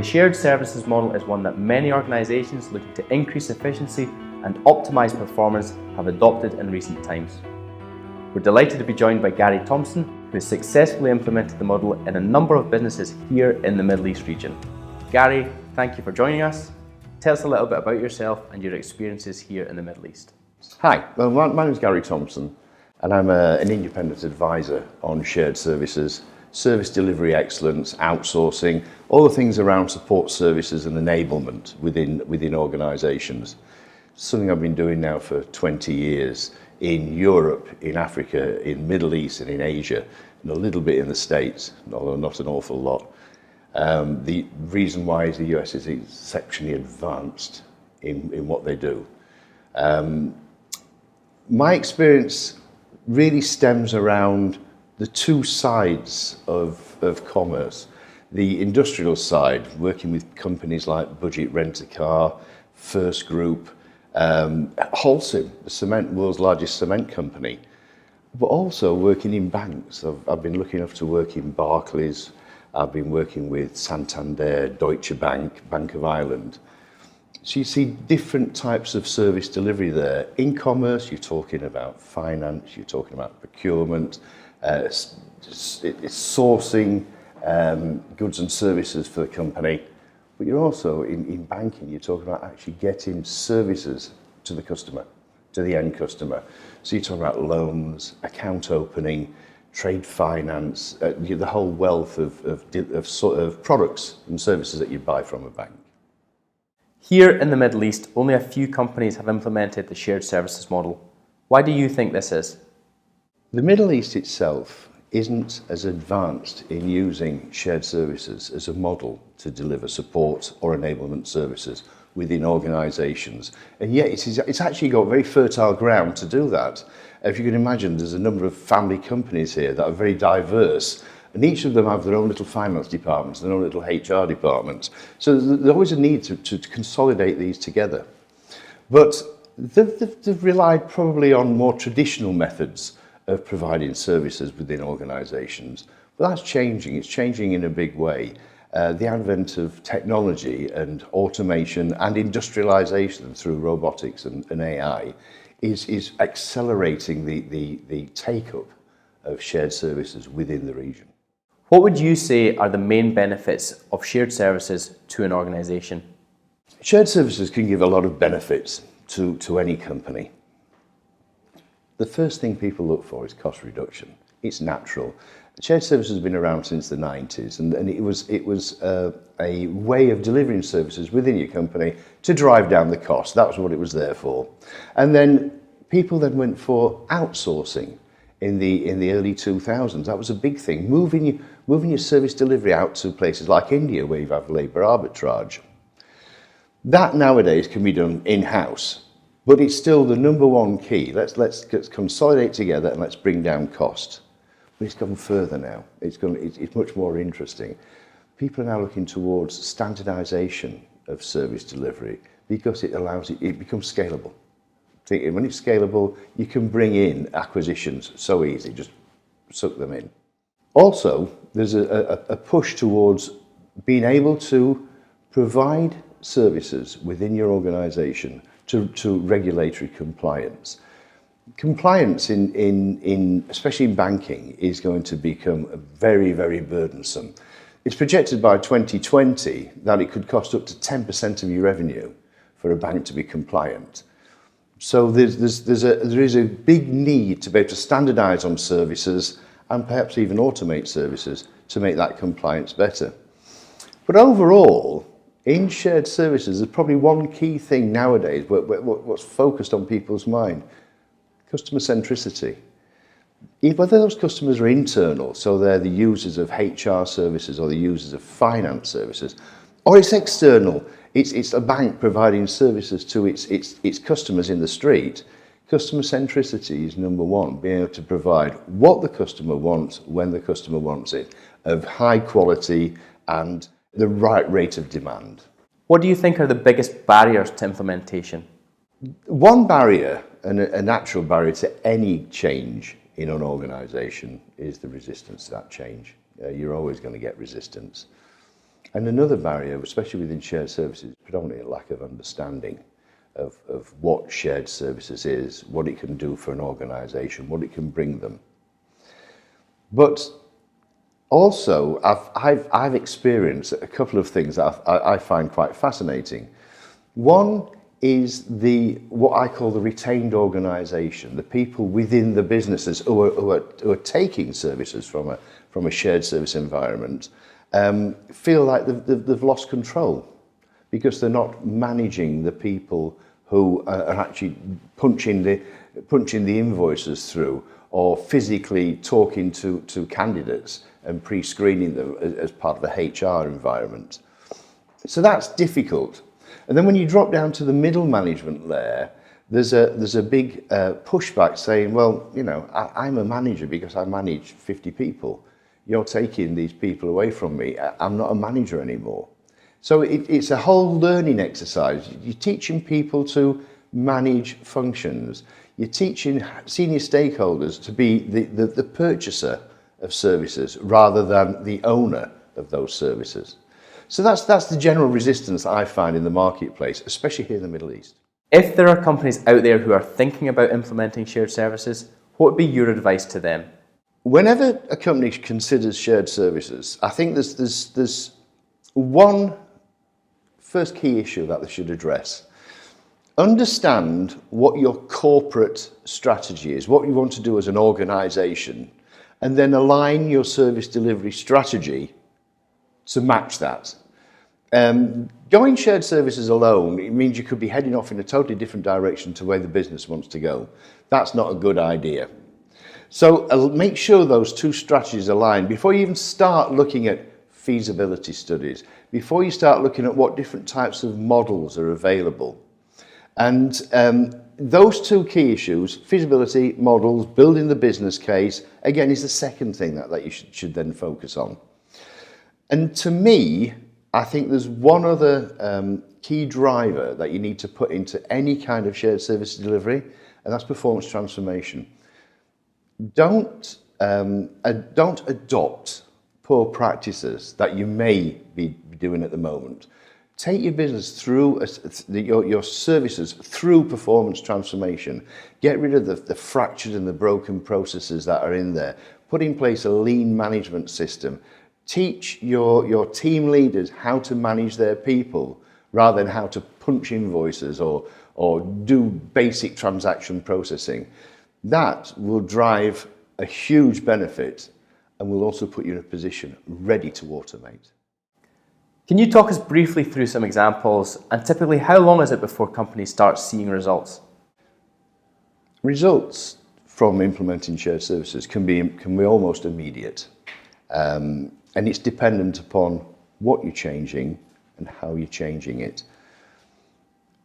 The shared services model is one that many organisations looking to increase efficiency and optimise performance have adopted in recent times. We're delighted to be joined by Gary Thompson, who has successfully implemented the model in a number of businesses here in the Middle East region. Gary, thank you for joining us. Tell us a little bit about yourself and your experiences here in the Middle East. Hi, well, my name is Gary Thompson, and I'm an independent advisor on shared services, service delivery excellence, outsourcing, all the things around support services and enablement within organisations. Something I've been doing now for 20 years in Europe, in Africa, in Middle East and in Asia, and a little bit in the States, although not an awful lot. The reason why is the US is exceptionally advanced in what they do. My experience really stems around the two sides of commerce. The industrial side, working with companies like Budget Rent-A-Car, First Group, Holcim, the world's largest cement company, but also working in banks. I've been lucky enough to work in Barclays, I've been working with Santander, Deutsche Bank, Bank of Ireland. So you see different types of service delivery there. In commerce, you're talking about finance, you're talking about procurement, it's sourcing goods and services for the company. But you're also, in banking, you're talking about actually getting services to the customer, to the end customer. So you're talking about loans, account opening, trade finance, the whole wealth of products and services that you buy from a bank. Here in the Middle East, only a few companies have implemented the shared services model. Why do you think this is? The Middle East itself isn't as advanced in using shared services as a model to deliver support or enablement services within organisations. And yet it's actually got very fertile ground to do that. If you can imagine, there's a number of family companies here that are very diverse, and each of them have their own little finance departments, their own little HR departments. So there's always a need to consolidate these together. But they've relied probably on more traditional methods of providing services within organisations. But that's changing. It's changing in a big way. The advent of technology and automation and industrialisation through robotics and AI is accelerating the take-up of shared services within the region. What would you say are the main benefits of shared services to an organisation? Shared services can give a lot of benefits to any company. The first thing people look for is cost reduction. It's natural. Shared services have been around since the 90s, and it was a way of delivering services within your company to drive down the cost. That was what it was there for. And then people then went for outsourcing in the early 2000s. That was a big thing, moving your service delivery out to places like India, where you have labour arbitrage. That nowadays can be done in-house, but it's still the number one key. Let's consolidate together and let's bring down cost. But it's gone further now. It's much more interesting. People are now looking towards standardisation of service delivery because it becomes scalable. When it's scalable, you can bring in acquisitions so easy, just suck them in. Also, there's a push towards being able to provide services within your organisation to regulatory compliance. Compliance especially in banking, is going to become very, very burdensome. It's projected by 2020 that it could cost up to 10% of your revenue for a bank to be compliant. So there is a big need to be able to standardise on services and perhaps even automate services to make that compliance better. But overall, in shared services, there's probably one key thing nowadays, what's focused on people's mind: customer centricity. Whether those customers are internal, so they're the users of HR services or the users of finance services, or it's external, it's a bank providing services to its customers in the street. Customer centricity is number one, being able to provide what the customer wants, when the customer wants it, of high quality and the right rate of demand. What do you think are the biggest barriers to implementation? One barrier, and a natural barrier to any change in an organisation, is the resistance to that change. You're always going to get resistance. And another barrier, especially within shared services, is predominantly a lack of understanding of what shared services is, what it can do for an organisation, what it can bring them. But also, I've experienced a couple of things that I find quite fascinating. One is what I call the retained organisation, the people within the businesses who are taking services from a shared service environment, feel like they've lost control because they're not managing the people who are actually punching the invoices through or physically talking to candidates and pre-screening them as part of the HR environment. So that's difficult. And then when you drop down to the middle management layer, there's a big pushback saying, well, you know, I'm a manager because I manage 50 people. You're taking these people away from me. I'm not a manager anymore. So it's a whole learning exercise. You're teaching people to manage functions. You're teaching senior stakeholders to be the purchaser of services rather than the owner of those services. So that's the general resistance that I find in the marketplace, especially here in the Middle East. If there are companies out there who are thinking about implementing shared services, what would be your advice to them? Whenever a company considers shared services, I think there's one first key issue that they should address. Understand what your corporate strategy is, what you want to do as an organisation, and then align your service delivery strategy to match that. Going shared services alone, it means you could be heading off in a totally different direction to where the business wants to go. That's not a good idea. So make sure those two strategies align before you even start looking at feasibility studies, before you start looking at what different types of models are available. And those two key issues, feasibility, models, building the business case, again, is the second thing that you should then focus on. And to me, I think there's one other key driver that you need to put into any kind of shared service delivery, and that's performance transformation. Don't adopt poor practices that you may be doing at the moment. Take your business through your services through performance transformation. Get rid of the fractured and the broken processes that are in there. Put in place a lean management system. Teach your team leaders how to manage their people rather than how to punch invoices or do basic transaction processing. That will drive a huge benefit and will also put you in a position ready to automate. Can you talk us briefly through some examples, and typically how long is it before companies start seeing results? Results from implementing shared services can be almost immediate. And it's dependent upon what you're changing and how you're changing it.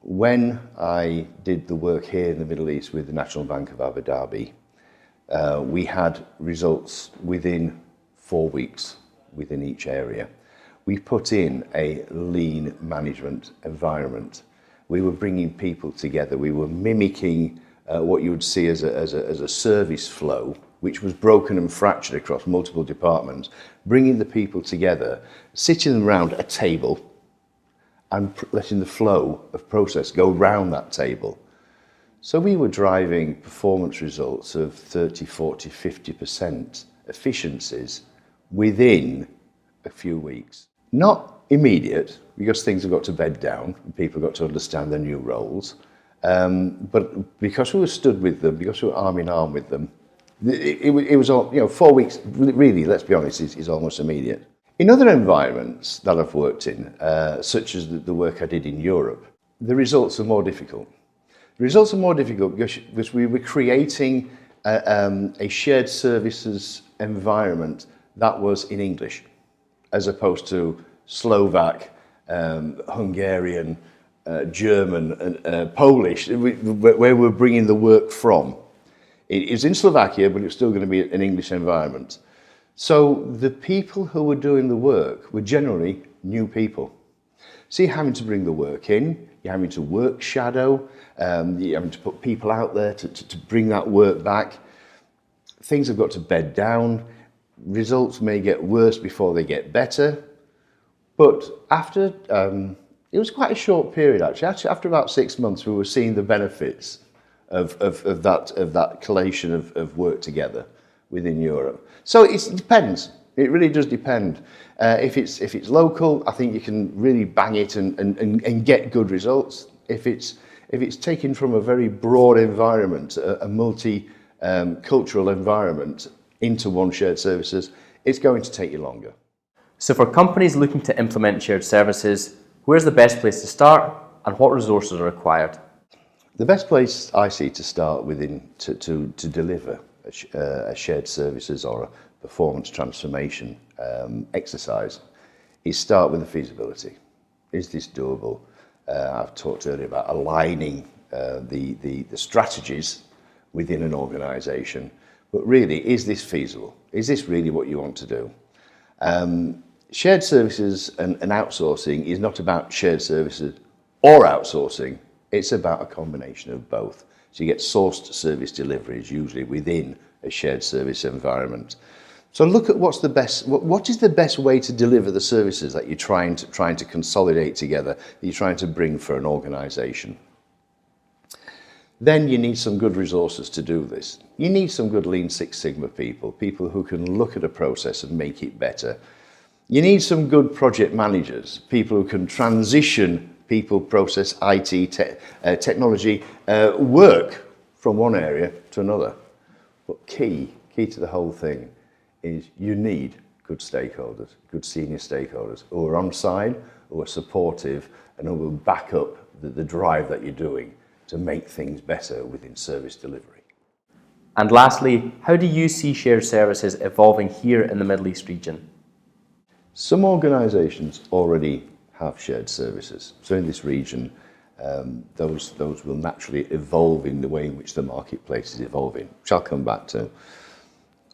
When I did the work here in the Middle East with the National Bank of Abu Dhabi, we had results within 4 weeks within each area. We put in a lean management environment. We were bringing people together. We were mimicking what you would see as a service flow, which was broken and fractured across multiple departments, bringing the people together, sitting them around a table and letting the flow of process go round that table. So we were driving performance results of 30, 40, 50% efficiencies within a few weeks. Not immediate, because things have got to bed down and people have got to understand their new roles. But because we were stood with them, because we were arm in arm with them, it was all, 4 weeks, really, let's be honest, is almost immediate. In other environments that I've worked in, such as the work I did in Europe, the results are more difficult. The results are more difficult because we were creating a shared services environment that was in English, as opposed to Slovak, Hungarian, German, and Polish, where we're bringing the work from. It is in Slovakia, but it's still going to be an English environment. So the people who were doing the work were generally new people. So you're having to bring the work in, you're having to work shadow, you're having to put people out there to bring that work back. Things have got to bed down. Results may get worse before they get better. But after, it was quite a short period actually. After about 6 months, we were seeing the benefits of that collation of work together within Europe. So it depends. It really does depend. If it's local, I think you can really bang it and get good results. If it's taken from a very broad environment, a multi-cultural environment into one shared services, it's going to take you longer. So for companies looking to implement shared services, where's the best place to start and what resources are required? The best place I see to start within to deliver a shared services or a performance transformation exercise is start with the feasibility. Is this doable? I've talked earlier about aligning the strategies within an organisation, but really, is this feasible? Is this really what you want to do? Shared services and outsourcing is not about shared services or outsourcing, it's about a combination of both. So you get sourced service deliveries usually within a shared service environment. So look at what is the best way to deliver the services that you're trying to consolidate together, that you're trying to bring for an organisation. Then you need some good resources to do this. You need some good Lean Six Sigma people who can look at a process and make it better. You need some good project managers, people who can transition people, process, IT, technology, work from one area to another. But key to the whole thing is you need good stakeholders, good senior stakeholders who are on side, who are supportive, and who will back up the drive that you're doing to make things better within service delivery. And lastly, how do you see shared services evolving here in the Middle East region? Some organisations already have shared services. So in this region, those will naturally evolve in the way in which the marketplace is evolving, which I'll come back to.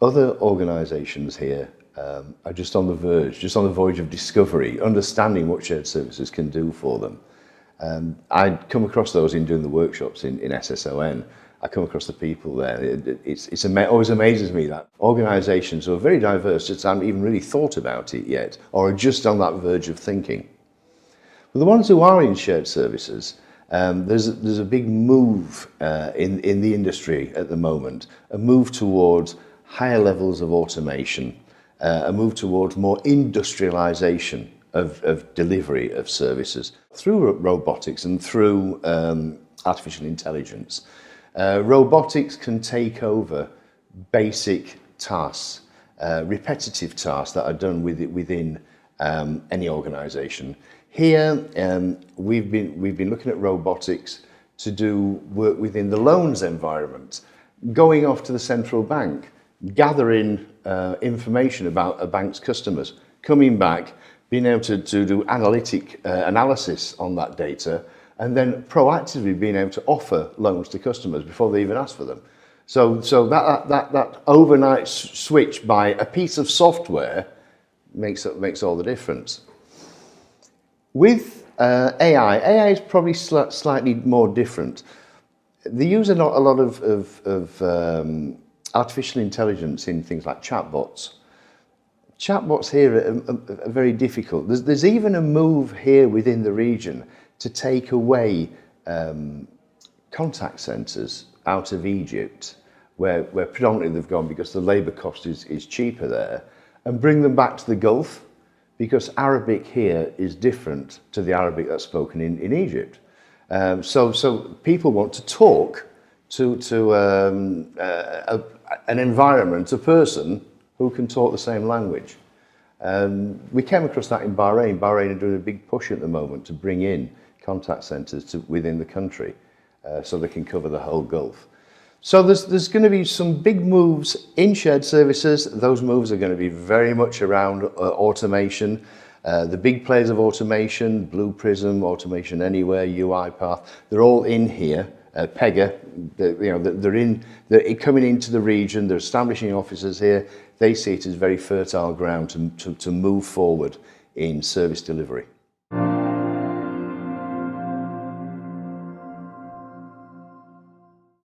Other organisations here are just on the voyage of discovery, understanding what shared services can do for them. I'd come across those in doing the workshops in SSON. I come across the people there. It always amazes me that organisations who are very diverse just haven't even really thought about it yet, or are just on that verge of thinking. But the ones who are in shared services, there's a big move in the industry at the moment, a move towards higher levels of automation, a move towards more industrialisation of delivery of services through robotics and through artificial intelligence. Robotics can take over basic tasks, repetitive tasks that are done within any organisation. Here, we've been looking at robotics to do work within the loans environment, going off to the central bank, gathering information about a bank's customers, coming back, being able to do analysis on that data, and then proactively being able to offer loans to customers before they even ask for them. So that overnight switch by a piece of software makes all the difference. With AI is probably slightly more different. They use a lot of artificial intelligence in things like chatbots. Chatbots here are very difficult. There's even a move here within the region to take away contact centres out of Egypt, where predominantly they've gone because the labour cost is cheaper there, and bring them back to the Gulf, because Arabic here is different to the Arabic that's spoken in Egypt. So people want to talk to an environment, a person who can talk the same language. We came across that in Bahrain. Bahrain are doing a big push at the moment to bring in contact centres within the country so they can cover the whole Gulf. So there's going to be some big moves in shared services. Those moves are going to be very much around automation. The big players of automation, Blue Prism, Automation Anywhere, UiPath, they're all in here. Pega, they're coming into the region, they're establishing offices here. They see it as very fertile ground to move forward in service delivery.